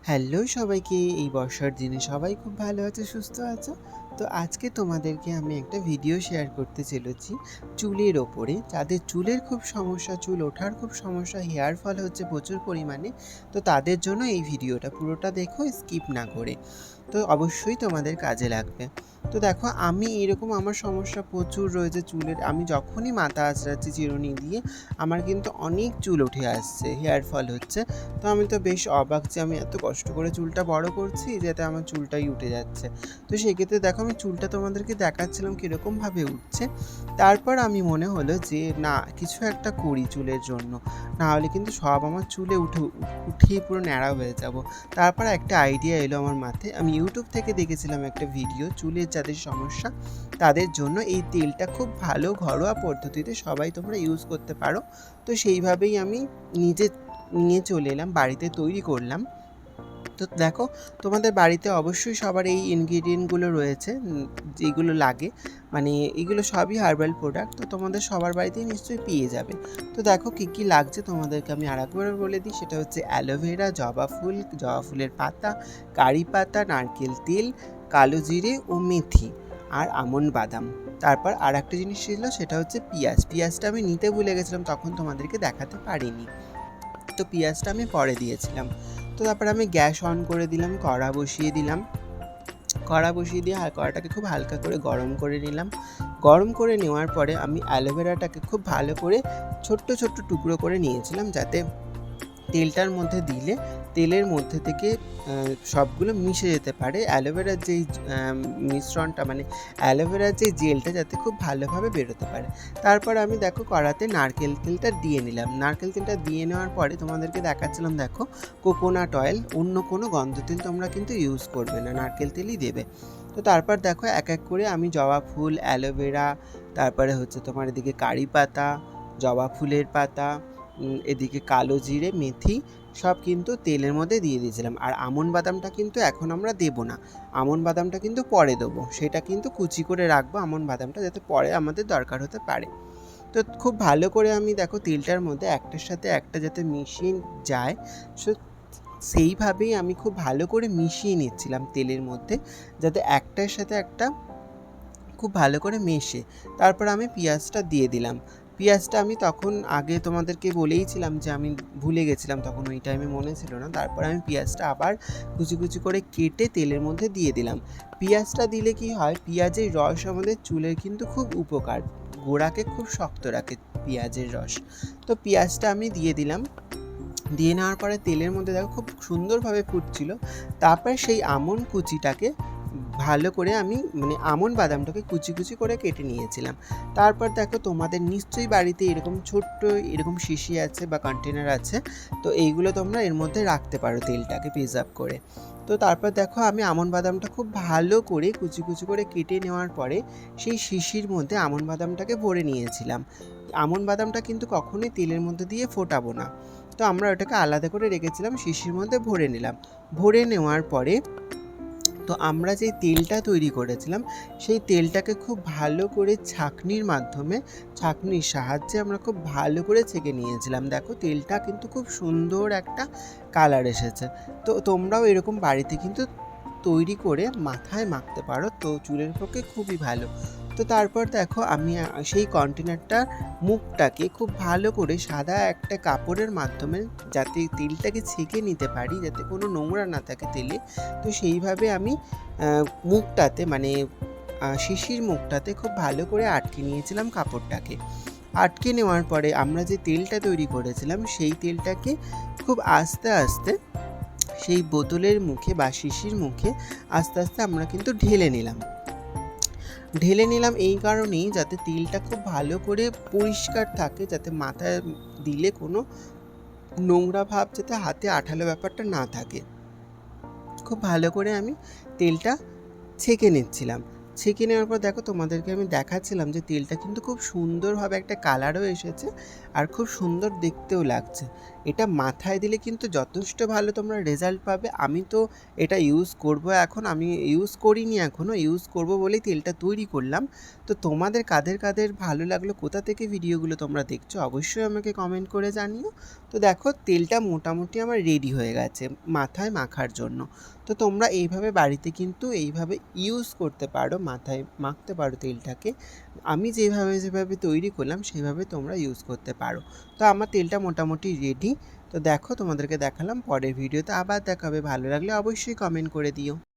Hello সবাইকে। এই বর্ষার দিনে সবাই খুব ভালো আছে, সুস্থ আছো? তো আজকে তোমাদেরকে আমি একটা ভিডিও শেয়ার করতে চলেছি চুলের ওপরে। যাদের চুলের খুব সমস্যা, চুল ওঠার খুব সমস্যা, হেয়ার ফল হচ্ছে প্রচুর পরিমাণে, তো তাদের জন্য এই ভিডিওটা পুরোটা দেখো, স্কিপ না করে। তো অবশ্যই তোমাদের কাজে লাগবে। তো দেখো, আমি এরকম আমার সমস্যা প্রচুর রয়েছে চুলের। আমি যখনই মাথা আঁচড়াচ্ছি চিরুনি দিয়ে, আমার কিন্তু অনেক চুল উঠে আসছে, হেয়ার ফল হচ্ছে। তো আমি তো বেশ অবাক যে আমি এত কষ্ট করে চুলটা বড় করছি, যাতে আমার চুলটাই উঠে যাচ্ছে। তো সেক্ষেত্রে দেখো, আমি চুলটা তোমাদেরকে দেখাচ্ছিলাম কীরকমভাবে উঠছে। তারপর আমি মনে হলো যে না, কিছু একটা করি চুলের জন্য, না হলে কিন্তু সব আমার চুলে উঠেই পুরো ন্যাড়া হয়ে যাব। তারপর একটা আইডিয়া এলো আমার মাথায়। আমি ইউটিউব থেকে দেখেছিলাম একটা ভিডিও, চুলের যাদের সমস্যা তাদের জন্য এই তেলটা খুব ভালো ঘরোয়া পদ্ধতিতে সবাই তোমরা ইউজ করতে পারো। তো সেইভাবেই আমি নিজে নিয়ে চলে এলাম, বাড়িতে তৈরি করলাম। তো দেখো, তোমাদের বাড়িতে অবশ্যই সবার এই ইনগ্রিডিয়েন্টগুলো রয়েছে, যেগুলো লাগে, মানে এগুলো সবই হার্বাল প্রোডাক্ট, তো তোমাদের সবার বাড়িতেই নিশ্চয়ই পেয়ে যাবে। তো দেখো কী কী লাগছে তোমাদেরকে আমি আরেকবার বলে দিই। সেটা হচ্ছে অ্যালোভেরা, জবা ফুল, জবা ফুলের পাতা, কারি পাতা, নারকেল তেল, কালো জিরে ও মেথি, আর আমন্ড বাদাম। তারপর আর একটা জিনিস ছিল, সেটা হচ্ছে পেঁয়াজটা আমি নিতে ভুলে গেছিলাম, তখন তোমাদেরকে দেখাতে পারিনি। তো পেঁয়াজটা আমি পরে দিয়েছিলাম। তো তারপর আমি গ্যাস অন করে দিলাম, কড়া বসিয়ে দিলাম। কড়া বসিয়ে দিয়ে কড়াটাকে খুব হালকা করে গরম করে নিলাম। গরম করে নেওয়ার পরে আমি অ্যালোভেরাটাকে খুব ভালো করে ছোট্ট ছোট্ট টুকরো করে নিয়েছিলাম, যাতে তেলটার মধ্যে দিলে তেলের মধ্যে থেকে সবগুলো মিশে যেতে পারে। অ্যালোভেরার যেই মিশ্রণটা, মানে অ্যালোভেরার যেই জেলটা, যাতে খুব ভালোভাবে বেরোতে পারে। তারপর আমি দেখো কড়াতে নারকেল তেলটা দিয়ে নিলাম। নারকেল তেলটা দিয়ে নেওয়ার পরে তোমাদেরকে দেখাচ্ছিলাম, দেখো কোকোনাট অয়েল, অন্য কোনো গন্ধ তেল তোমরা কিন্তু ইউজ করবে না, নারকেল তেলই দেবে। তো তারপর দেখো এক এক করে আমি জবা ফুল, অ্যালোভেরা, তারপরে হচ্ছে তোমার এদিকে কারি পাতা, জবা ফুলের পাতা, এদিকে কালো জিরে, মেথি, সব কিন্তু তেলের মধ্যে দিয়ে দিয়েছিলাম। আর আমন্ড বাদামটা কিন্তু এখন আমরা দেবো না, আমন্ড বাদামটা কিন্তু পরে দেবো। সেটা কিন্তু কুচি করে রাখবো আমন্ড বাদামটা, যাতে পরে আমাদের দরকার হতে পারে। তো খুব ভালো করে আমি দেখো তেলটার মধ্যে একটার সাথে একটা যাতে মিশিয়ে যায়, সেইভাবেই আমি খুব ভালো করে মিশিয়ে নিচ্ছিলাম তেলের মধ্যে, যাতে একটার সাথে একটা খুব ভালো করে মেশে। তারপর আমি পেঁয়াজটা দিয়ে দিলাম। পেঁয়াজটা আমি তখন আগে তোমাদেরকে বলেইছিলাম যে আমি ভুলে গেছিলাম, তখন ওই টাইমে মনে ছিল না। তারপর আমি পেঁয়াজটা আবার কুচি কুচি করে কেটে তেলের মধ্যে দিয়ে দিলাম। পেঁয়াজটা দিলে কি হয়, পেঁয়াজের রস আমাদের চুলের কিন্তু খুব উপকার, গোড়াকে খুব শক্ত রাখে পেঁয়াজের রস। তো পেঁয়াজটা আমি দিয়ে দিলাম। দিয়ে নেওয়ার পরে তেলের মধ্যে দেখো খুব সুন্দরভাবে ফুটছিল। তারপর সেই আমন্ড কুচিটাকে ভালো করে আমি, মানে আমন্ড বাদামটাকে কুচি কুচি করে কেটে নিয়েছিলাম। তারপর দেখো, তোমাদের নিশ্চয়ই বাড়িতে এরকম ছোট্ট এরকম শিশি আছে বা কন্টেনার আছে, তো এইগুলো তোমরা এর মধ্যে রাখতে পারো তেলটাকে প্রিজার্ভ করে। তো তারপর দেখো, আমি আমন্ড বাদামটা খুব ভালো করে কুচি কুচি করে কেটে নেওয়ার পরে সেই শিশির মধ্যে আমন্ড বাদামটাকে ভরে নিয়েছিলাম। আমন্ড বাদামটা কিন্তু কখনোই তেলের মধ্যে দিয়ে ফোটাবো না, তো আমরা ওটাকে আলাদা করে রেখেছিলাম, শিশির মধ্যে ভরে নিলাম। ভরে নেওয়ার পরে তো আমরা যেই তেলটা তৈরি করেছিলাম, সেই তেলটাকে খুব ভালো করে ছাঁকনির মাধ্যমে, ছাঁকনির সাহায্যে আমরা খুব ভালো করে ছেঁকে নিয়েছিলাম। দেখো তেলটা কিন্তু খুব সুন্দর একটা কালার এসেছে। তো তোমরাও এরকম বাড়িতে কিন্তু তৈরি করে মাথায় মাখতে পারো, তো চুলের পক্ষে খুবই ভালো। তো তারপর দেখো, আমি সেই কন্টেনারটার মুখটাকে খুব ভালো করে সাদা একটা কাপড়ের মাধ্যমে, যাতে তেলটাকে ছেঁকে নিতে পারি, যাতে কোনো নোংরা না থাকে তেলে, তো সেইভাবে আমি মুখটাতে, মানে শিশির মুখটাতে খুব ভালো করে আটকে নিয়েছিলাম কাপড়টাকে। আটকে নেওয়ার পরে আমরা যে তেলটা তৈরি করেছিলাম, সেই তেলটাকে খুব আস্তে আস্তে সেই বোতলের মুখে বা শিশির মুখে আস্তে আস্তে আমরা কিন্তু ঢেলে নিলাম এই কারণেই, যাতে তেলটা খুব ভালো করে পরিষ্কার থাকে, যাতে মাথায় দিলে কোনো নোংরা ভাব, যাতে হাতে আঠালো ব্যাপারটা না থাকে। খুব ভালো করে আমি তেলটা ছেঁকে নিচ্ছিলাম। ছেঁকে নেওয়ার পর দেখো, তোমাদেরকে আমি দেখাচ্ছিলাম যে তেলটা কিন্তু খুব সুন্দরভাবে একটা কালারও এসেছে, আর খুব সুন্দর দেখতেও লাগছে। এটা মাথায় দিলে কিন্তু যথেষ্ট ভালো তোমরা রেজাল্ট পাবে। আমি তো এটা ইউজ করব এখন, আমি ইউজ করিনি এখনও, ইউজ করব বলেই তেলটা তৈরি করলাম। তো তোমাদের কাদের কাদের ভালো লাগলো, কোথা থেকে ভিডিওগুলো তোমরা দেখছো অবশ্যই আমাকে কমেন্ট করে জানিও। তো দেখো তেলটা মোটামুটি আমার রেডি হয়ে গেছে মাথায় মাখার জন্য। তো তোমরা এইভাবে বাড়িতে কিন্তু এইভাবে ইউজ করতে পারো, মাথায় মাখতে পারো তেলটাকে। আমি যেভাবে তৈরি করলাম সেভাবে তোমরা ইউজ করতে পারো। তো আমার তেলটা মোটামুটি রেডি। তো দেখো তোমাদেরকে দেখালাম, পরের ভিডিওতে আবার দেখা হবে। ভালো লাগলে অবশ্যই কমেন্ট করে দিও।